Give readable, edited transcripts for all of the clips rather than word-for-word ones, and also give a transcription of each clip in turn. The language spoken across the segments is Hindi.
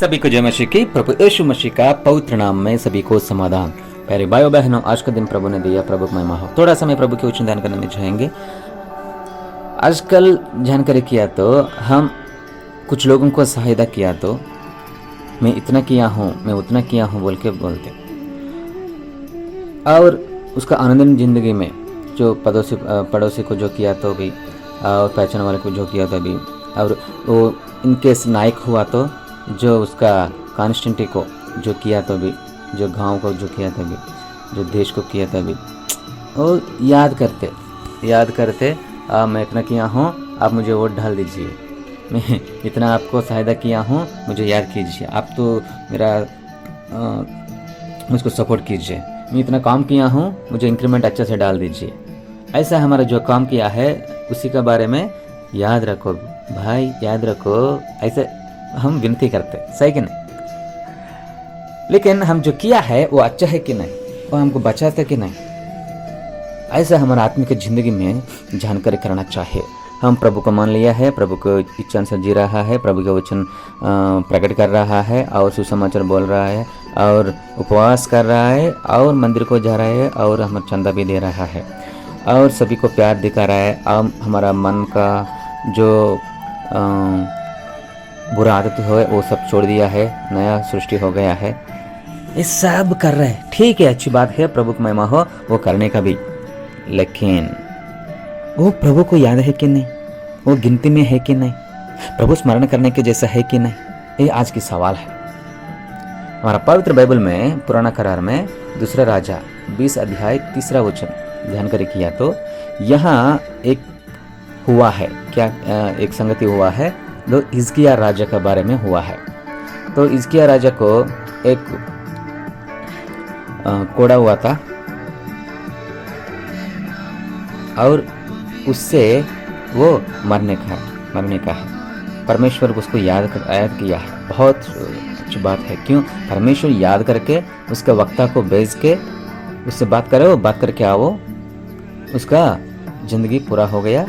सभी को जय मसीह की। प्रभु यीशु मसीह का पवित्र नाम में सभी को समाधान। प्यारे भाइयों बहनों, आज का दिन प्रभु ने दिया, प्रभु को महिमा हो। थोड़ा समय प्रभु के वचन ध्यान करने में जाएंगे। आजकल जानकारी किया तो हम कुछ लोगों को सहायता किया तो मैं इतना किया हूँ, मैं उतना किया हूँ बोल के बोलते, और उसका आनंद जिंदगी में जो पड़ोसी को जो किया तो भी, और पहचान वाले को जो किया तो भी, और वो इनकेस नायक हुआ तो जो उसका कॉन्स्टेंटी को जो किया तो भी, जो गांव को जो किया था भी, जो देश को किया था भी, और याद करते मैं इतना किया हूँ, आप मुझे वोट डाल दीजिए, मैं इतना आपको सहायता किया हूँ, मुझे याद कीजिए, आप तो मेरा मुझको सपोर्ट कीजिए, मैं इतना काम किया हूँ, मुझे इंक्रीमेंट अच्छा से डाल दीजिए। ऐसा हमारा जो काम किया है उसी के बारे में याद रखो भाई, याद रखो। ऐसे हम विनती करते, सही कि नहीं? लेकिन हम जो किया है वो अच्छा है कि नहीं, वो हमको बचाते कि नहीं, ऐसा हमारा आत्मिक जिंदगी में जानकारी करना चाहिए। हम प्रभु को मान लिया है, प्रभु को इच्छा से जी रहा है, प्रभु का वचन प्रकट कर रहा है, और सुसमाचार बोल रहा है, और उपवास कर रहा है, और मंदिर को जा रहा है, और हमें चंदा भी दे रहा है, और सभी को प्यार दिखा रहा है। अब हमारा मन का जो बुरा आदत है वो सब छोड़ दिया है, नया सृष्टि हो गया है। ये सब कर रहे हैं, ठीक है, अच्छी बात है, प्रभु को महिमा हो वो करने का भी। लेकिन वो प्रभु को याद है कि नहीं, वो गिनती में है कि नहीं, प्रभु स्मरण करने के जैसा है कि नहीं, ये आज की सवाल है। हमारा पवित्र बाइबल में पुराना करार में 2 राजा 20 अध्याय 3 वचन ध्यान करे किया तो यहाँ एक हुआ है क्या, एक संगति हुआ है जो हिजकिय्याह राजा के बारे में हुआ है। तो हिजकिय्याह राजा को एक कोड़ा हुआ था, और उससे वो मरने का है। परमेश्वर उसको याद किया है, बहुत अच्छी बात है। क्यों? परमेश्वर याद करके उसके वक्ता को भेज के उससे बात करे, वो बात करके आओ, उसका जिंदगी पूरा हो गया,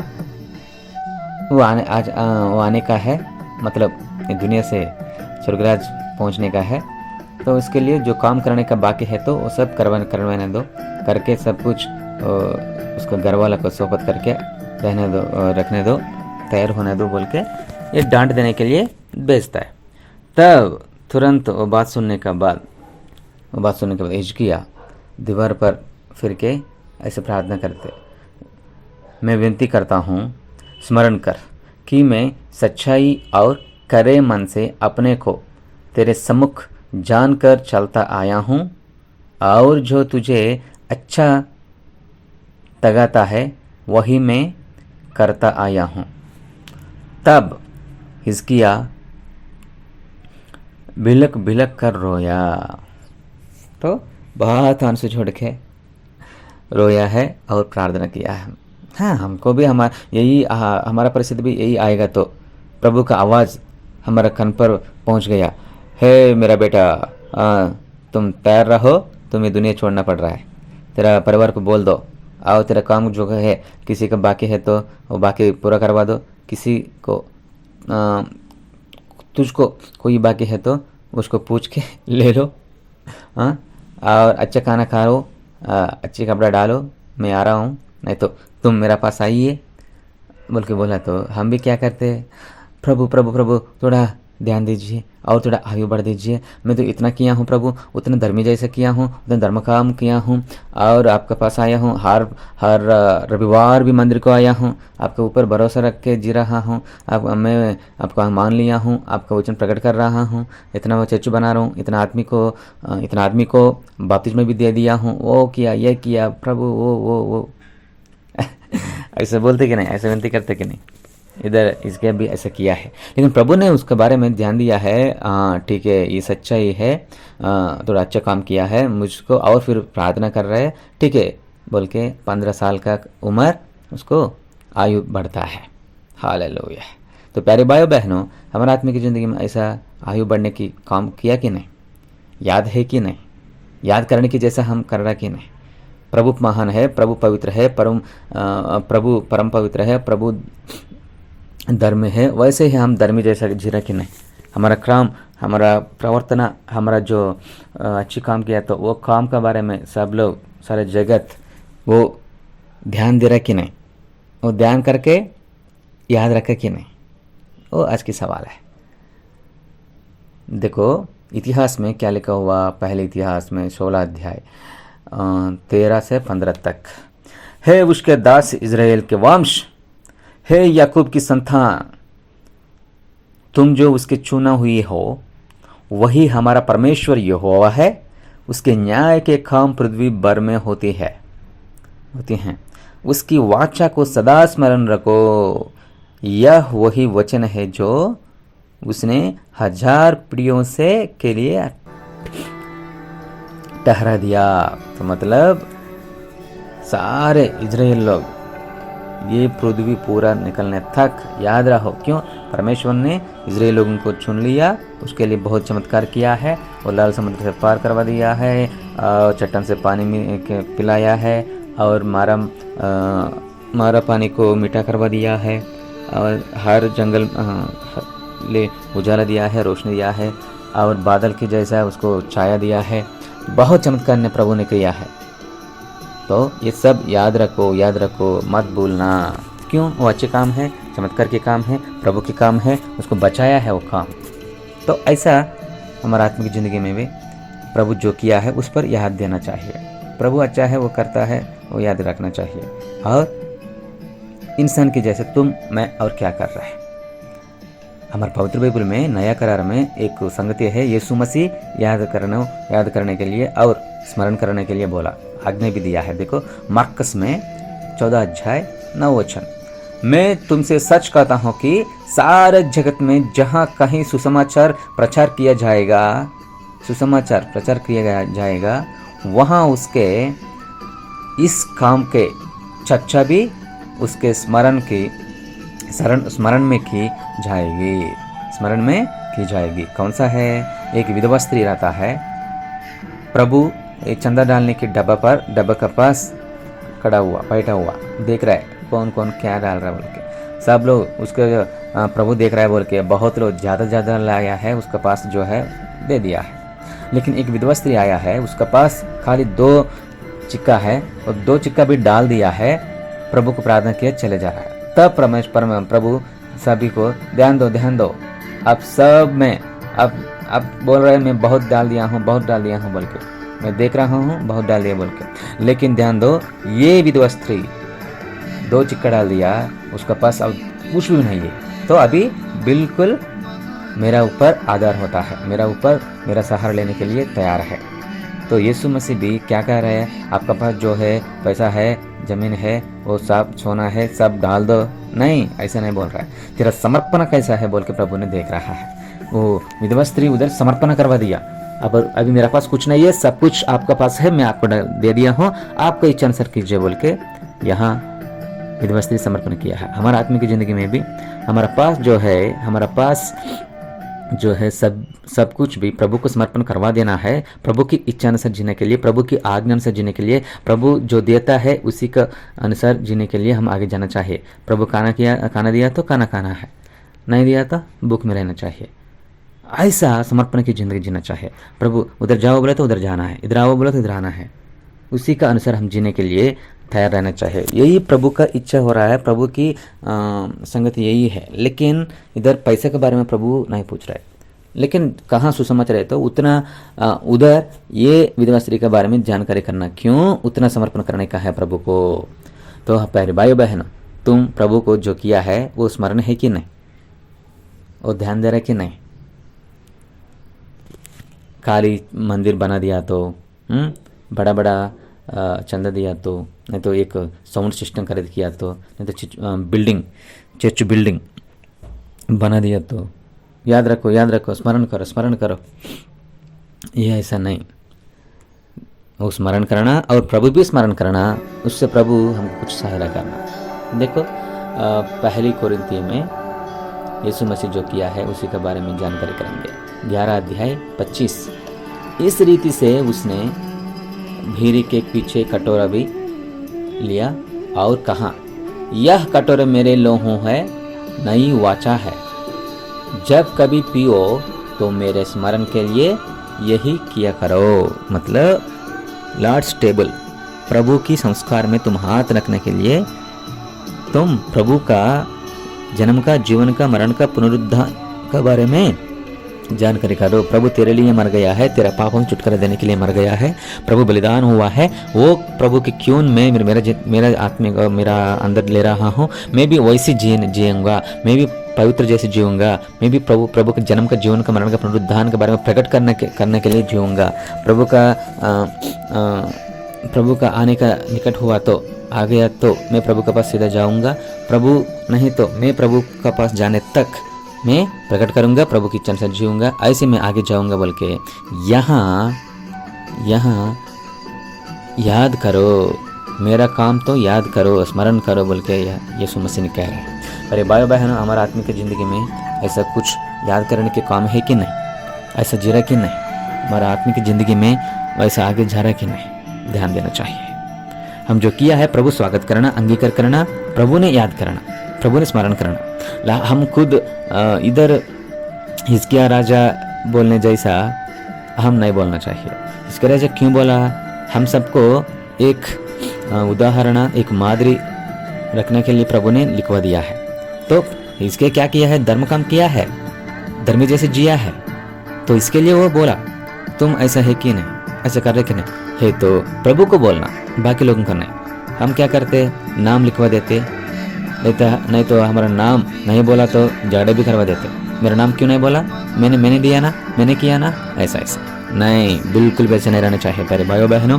वो आने का है, मतलब दुनिया से स्वर्गराज पहुंचने का है। तो उसके लिए जो काम करने का बाकी है तो वो सब करवाने दो, करके सब कुछ उसको घर वाला को सोपत करके रखने दो, तैयार होने दो बोल के ये डांट देने के लिए भेजता है। तब तुरंत वो बात सुनने के बाद हिजकिय्याह दीवार पर फिर के ऐसे प्रार्थना करते, मैं विनती करता हूँ, स्मरण कर कि मैं सच्चाई और करे मन से अपने को तेरे सम्मुख जानकर चलता आया हूँ, और जो तुझे अच्छा तगाता है वही मैं करता आया हूँ। तब हिजकिय्याह बिलक कर रोया। तो बहुत आंसू छोड़ के रोया है और प्रार्थना किया है। हाँ, हमको भी हमारा परिस्थिति भी यही आएगा तो प्रभु का आवाज़ हमारा कान पर पहुंच गया, हे मेरा बेटा, तुम तैयार रहो, तुम्हें दुनिया छोड़ना पड़ रहा है, तेरा परिवार को बोल दो, और तेरा काम जो है किसी का बाकी है तो वो बाकी पूरा करवा दो, किसी को तुझको कोई बाकी है तो उसको पूछ के ले लो, और अच्छा खाना खाओ, अच्छे कपड़ा डालो, मैं आ रहा हूँ, नहीं तो तुम मेरा पास आइए बोल के बोला। तो हम भी क्या करते हैं, प्रभु थोड़ा ध्यान दीजिए और थोड़ा आयु बढ़ दीजिए, मैं तो इतना किया हूँ प्रभु, उतना धर्मी जैसा किया हूँ, उतना धर्म काम किया हूँ, और आपके पास आया हूँ, हर रविवार भी मंदिर को आया हूँ, आपके ऊपर भरोसा रख के जी रहा हूँ, मैं आपको मान लिया हूँ, आपका वचन प्रकट कर रहा हूँ, इतना वो चर्च बना रहा हूँ, इतना आदमी को बपतिस्मा भी दे दिया हूँ, वो किया, ये किया प्रभु, वो ऐसे बोलते कि नहीं, ऐसे विनती करते कि नहीं? इधर इसके भी ऐसा किया है, लेकिन प्रभु ने उसके बारे में ध्यान दिया है, ठीक है, ये सच्चाई है, थोड़ा अच्छा काम किया है मुझको, और फिर प्रार्थना कर रहे हैं, ठीक है बोल के 15 साल का उम्र उसको आयु बढ़ता है। हालेलुया। तो प्यारे भाइयों बहनों, हमारे आत्मिक ज़िंदगी में ऐसा आयु बढ़ने की काम किया कि नहीं, याद है कि नहीं, याद करने की जैसा हम कर रहा कि नहीं? प्रभु महान है, प्रभु पवित्र है, प्रभु परम पवित्र है, प्रभु धर्म है, वैसे ही हम धर्मी जैसा जी रहे कि नहीं? हमारा काम हमारा प्रवर्तना, हमारा जो अच्छी काम किया तो वो काम के बारे में सब लोग, सारे जगत वो ध्यान दे रहा कि नहीं, वो ध्यान करके याद रखे कि नहीं, वो आज की सवाल है। देखो इतिहास में क्या लिखा हुआ, पहले इतिहास में 16 अध्याय 13 से 15 तक। हे उसके दास इज़राइल के वंश, हे याकूब की संतान, तुम जो उसके चुना हुई हो, वही हमारा परमेश्वर यहोवा है। उसके न्याय के काम पृथ्वी भर में होती हैं। उसकी वाचा को सदा स्मरण रखो। यह वही वचन है जो उसने 1000 पीढ़ियों से के लिए ठहरा दिया। तो मतलब सारे इजराइल लोग ये पृथ्वी पूरा निकलने तक याद रहो। क्यों? परमेश्वर ने इजराइल लोगों को चुन लिया, उसके लिए बहुत चमत्कार किया है। वो लाल समुद्र से पार करवा दिया है, चट्टान से पानी में पिलाया है, और मारा पानी को मीठा करवा दिया है, और हर जंगल ले उजाला दिया है, रोशनी दिया है, और बादल के जैसा उसको छाया दिया है। बहुत चमत्कार ने प्रभु ने किया है। तो ये सब याद रखो, मत भूलना। क्यों? वो अच्छे काम है, चमत्कार के काम है, प्रभु के काम है, उसको बचाया है वो काम। तो ऐसा हमारा आत्मिक ज़िंदगी में भी प्रभु जो किया है उस पर याद देना चाहिए। प्रभु अच्छा है, वो करता है, वो याद रखना चाहिए। और इंसान के जैसे तुम, मैं और क्या कर रहा है। हमारे पवित्र बाइबल में नया करार में एक संगति है, यीशु मसीह याद करने के लिए और स्मरण करने के लिए बोला, आज्ञा भी दिया है। देखो मार्कस में 14 अध्याय 9 वचन, मैं तुमसे सच कहता हूँ कि सारे जगत में जहाँ कहीं सुसमाचार प्रचार किया जाएगा, वहाँ उसके इस काम के चर्चा भी उसके स्मरण में की जाएगी। कौन सा है? एक विधवा स्त्री रहता है, प्रभु एक चंदा डालने के डब्बा के पास बैठा हुआ देख रहा है कौन कौन क्या डाल रहा है बोल के। सब लोग उसके प्रभु देख रहा है बोल के बहुत लोग ज़्यादा लाया है, उसके पास जो है दे दिया है। लेकिन एक विधवा स्त्री आया है, उसके पास खाली 2 चिक्का है, और 2 चिक्का भी डाल दिया है, प्रभु को प्रार्थना किया, चले जा रहा है। तब प्रभु सभी को ध्यान दो, अब सब में अब बोल रहे हैं मैं बहुत डाल दिया हूँ बोल के, मैं देख रहा हूँ बहुत डाल दिया बोल के। लेकिन ध्यान दो, ये विधवा स्त्री 2 चिक्का डाल दिया, उसका पास अब कुछ भी नहीं है, तो अभी बिल्कुल मेरा ऊपर आधार होता है, मेरा सहारा लेने के लिए तैयार है। तो यीशु मसीह भी क्या कह रहे हैं? आपका पास जो है पैसा है, जमीन है, वो सब सोना है, सब डाल दो। नहीं, ऐसा नहीं बोल रहा है। तेरा समर्पण कैसा है बोल के प्रभु ने देख रहा है। वो विधवा स्त्री उधर समर्पण करवा दिया, अब अभी मेरा पास कुछ नहीं है, सब कुछ आपका पास है, मैं आपको दे दिया हूँ, आपको इच्छा अनुसार कीजिए बोल के यहाँ विधवा स्त्री समर्पण किया है। हमारा आत्मिक ज़िंदगी में भी हमारा पास जो है सब कुछ भी प्रभु को समर्पण करवा देना है। प्रभु की इच्छा अनुसार जीने के लिए, प्रभु की आज्ञा अनुसार जीने के लिए, प्रभु जो देता है उसी का अनुसार जीने के लिए हम आगे जाना चाहिए। प्रभु खाना दिया तो खाना है, नहीं दिया तो भूख में रहना चाहिए। ऐसा समर्पण की ज़िंदगी जीना चाहिए। प्रभु उधर जाओ बोले तो उधर जाना है, इधर आओ बोले तो इधर आना है, उसी का अनुसार हम जीने के लिए तैयार रहना चाहिए। यही प्रभु का इच्छा हो रहा है, प्रभु की संगति यही है। लेकिन इधर पैसे के बारे में प्रभु नहीं पूछ रहा है, लेकिन कहाँ सुसमाचार है तो उतना उधर ये विधवा स्त्री के बारे में जानकारी करना, क्यों उतना समर्पण करने का है प्रभु को। तो प्यारे भाई बहन, तुम प्रभु को जो किया है वो स्मरण है कि नहीं, वो ध्यान दे रहे कि नहीं? खाली मंदिर बना दिया तो बड़ा चंदा दिया तो, नहीं तो एक साउंड सिस्टम खरीद किया तो, नहीं तो चर्च बिल्डिंग बना दिया तो, याद रखो, स्मरण करो। ये ऐसा नहीं, वो स्मरण करना और प्रभु भी स्मरण करना, उससे प्रभु हमको कुछ सहायता करना। देखो पहली कोरिन्थिय में यीशु मसीह जो किया है उसी के बारे में जानकारी करेंगे। 11 अध्याय 25, इस रीति से उसने भीड़ के पीछे कटोरा भी लिया और कहा, यह कटोरा मेरे लोहू है, नई वाचा है, जब कभी पियो तो मेरे स्मरण के लिए यही किया करो। मतलब लॉर्ड्स टेबल, प्रभु की संस्कार में तुम हाथ रखने के लिए तुम प्रभु का जन्म का, जीवन का, मरण का, पुनरुद्धान का बारे में जानकारी करो। प्रभु तेरे लिए मर गया है, तेरा पापों से छुटकारा देने के लिए मर गया है, प्रभु बलिदान हुआ है। वो प्रभु के क्यों में मेरा आत्मिक मेरा अंदर ले रहा हूँ, मैं भी वैसे जियूंगा, मैं भी पवित्र जैसे जीऊंगा, मैं भी प्रभु के जन्म का, जीवन का, मरण का, पुनरुद्धान के बारे में प्रकट करने के लिए जीऊंगा। प्रभु का आने का निकट हुआ तो आ गया तो मैं प्रभु के पास सीधा जाऊंगा, प्रभु नहीं तो मैं प्रभु के पास जाने तक मैं प्रकट करूंगा, प्रभु की इच्छा से जीऊंगा, ऐसे मैं आगे जाऊंगा बोल के यहाँ याद करो, मेरा काम तो याद करो, स्मरण करो बोल के यीशु मसीह ने कह रहे हैं। अरे भाई बहनों, हमारा आत्मिक ज़िंदगी में ऐसा कुछ याद करने के काम है कि नहीं, ऐसा जी रहा कि नहीं, हमारा आत्मिक ज़िंदगी में वैसा आगे जा रहा कि नहीं, ध्यान देना चाहिए। हम जो किया है, प्रभु स्वागत करना, अंगीकार करना, प्रभु ने याद करना, प्रभु ने स्मरण करना। हम खुद इधर हिजकिय्याह राजा बोलने जैसा हम नहीं बोलना चाहिए। हिजकिय्याह राजा क्यों बोला, हम सबको एक उदाहरण, एक मादरी रखने के लिए प्रभु ने लिखवा दिया है। तो इसके क्या किया है, धर्म काम किया है, धर्मी जैसे जिया है, तो इसके लिए वो बोला तुम ऐसा है कि नहीं, ऐसा कर रहे कि नहीं है, तो प्रभु को बोलना, बाकी लोगों का नहीं। हम क्या करते, नाम लिखवा देते, नहीं तो हमारा नाम नहीं बोला तो जाड़े भी करवा देते, मेरा नाम क्यों नहीं बोला, मैंने दिया ना, मैंने किया ना, ऐसा नहीं, बिल्कुल वैसे नहीं रहना चाहिए। प्यारे भाइयों बहनों,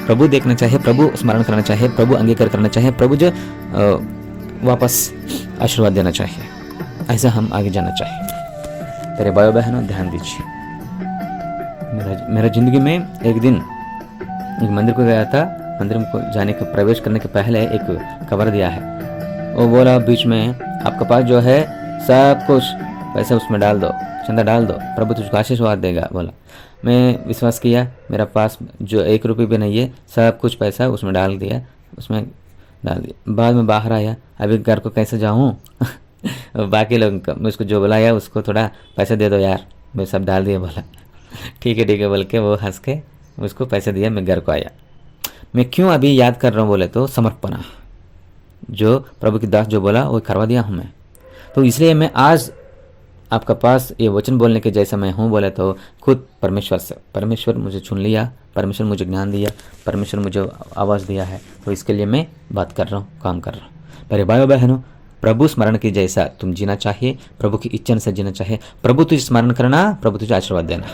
प्रभु देखना चाहिए, प्रभु स्मरण करना चाहिए, प्रभु अंगीकार करना चाहिए, प्रभु जो वापस आशीर्वाद देना चाहिए, ऐसा हम आगे जाना चाहिए। प्यारे भाइयों बहनों, ध्यान दीजिए। मेरा जिंदगी में एक दिन एक मंदिर को गया था, मंदिर को जाने के प्रवेश करने के पहले एक कवर दिया है, वो बोला बीच में आपके पास जो है सब कुछ पैसा उसमें डाल दो, चंदा डाल दो, प्रभु तुझको आशीर्वाद देगा बोला। मैं विश्वास किया, मेरा पास जो 1 रुपये भी नहीं है, सब कुछ पैसा उसमें डाल दिया, बाद में बाहर आया, अभी घर को कैसे जाऊँ बाकी लोगों को मैं उसको जो बुलाया उसको थोड़ा पैसा दे दो यार, मैं सब डाल दिया, बोला ठीक है बोल के वो हंस के उसको पैसा दिया, मैं घर को आया। मैं क्यों अभी याद कर रहा हूँ बोले तो समर्पण, जो प्रभु की दास जो बोला वो करवा दिया हूँ मैं, तो इसलिए मैं आज आपका पास ये वचन बोलने के जैसा मैं हूँ बोले तो खुद परमेश्वर मुझे चुन लिया, परमेश्वर मुझे ज्ञान दिया, परमेश्वर मुझे आवाज़ दिया है, तो इसके लिए मैं बात कर रहा हूँ, काम कर रहा हूँ। मेरे भाइयों बहनों, प्रभु स्मरण की जैसा तुम जीना चाहिए, प्रभु की इच्छा से जीना चाहिए, प्रभु तुझे स्मरण करना, प्रभु तुझे आशीर्वाद देना।